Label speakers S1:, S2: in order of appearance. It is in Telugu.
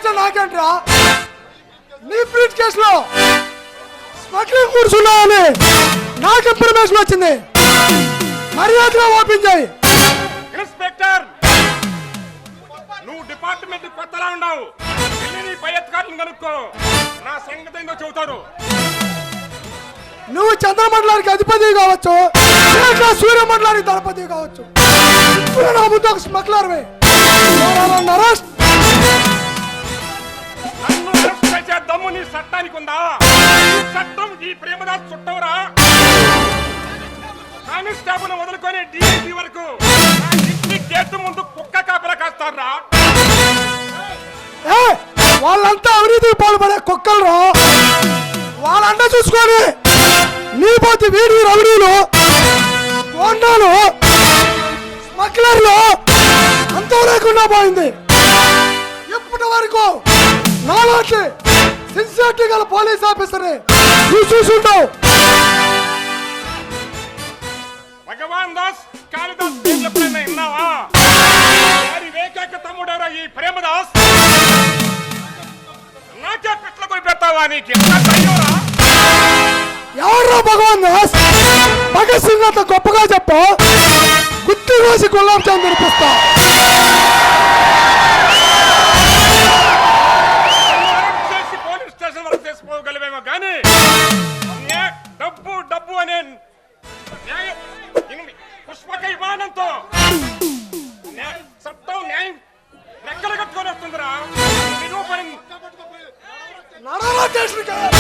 S1: నీకేంటా నాకేంట్రా? నీ బ్రీచ్ కేసులో స్మగ్లింగ్ కూర్చున్నావని నాకు ఇన్ఫర్మేషన్ వచ్చింది. మర్యాదగా ఓపెన్ చేయి.
S2: ఇన్స్పెక్టర్, నువ్వు డిపార్ట్మెంట్ కొత్తలా ఉన్నావు. నీ పై అధికారులను కనుక్కో, నా సంగతి ఏందో చెబుతారు.
S1: నువ్వు చంద్రమండలానికి అధిపతి కావచ్చు, సూర్యమండలానికి దళపతి కావచ్చు. ఇప్పుడు నా ముందు ఒక స్మగ్లర్వే.
S2: నన్ను అరెస్ట్ చేసే దమ్ము నీ చట్టానికి ఉందా? ఈ చట్టం ఈ ప్రేమదాస్ చుట్టవరా? కానిస్టేబుల్ మొదలుకొని డిఐజీ వరకు ఇంటి గేటు ముందు కుక్క కాపలా కాస్తారా?
S1: వాళ్ళంతా అవినీతికి పాల్పడే కుక్కలు. వాళ్ళంట చూసుకొని నీ పోతే వీడి రౌడీలు, గోండాలు, స్మగ్లర్లు అంతా లేకుండా పోయింది. ఇప్పటి వరకు నాలాంటి సిన్సియారిటీ గల పోలీస్ ఆఫీసర్ని నువ్వు చూసుంటావు.
S2: భగవాన్ దాస్, కాళిదాస్ ఎప్పుడైనా విన్నావా? ఏకైక తమ్ముడెవరా ఈ ప్రేమదాస్? నాకే పిట్ల కొని పెడతావా? నీకు ఎంత ధైర్యంరా?
S1: ఎవరు భగవాన్ దాస్? భగత్ సింగ్ అంత గొప్పగా చెప్ప గుత్తి వేసి గులాబ్ జామ్ తినిపిస్తా.
S2: పోలీస్ స్టేషన్ వరకు చేసుకోగలివేమో కానీ డబ్బు డబ్బు అనే పుష్పక విమానంతో చట్టం న్యాయం రెక్కలు కట్టుకొని వస్తుందిరా.
S1: నడవరా స్టేషన్కి.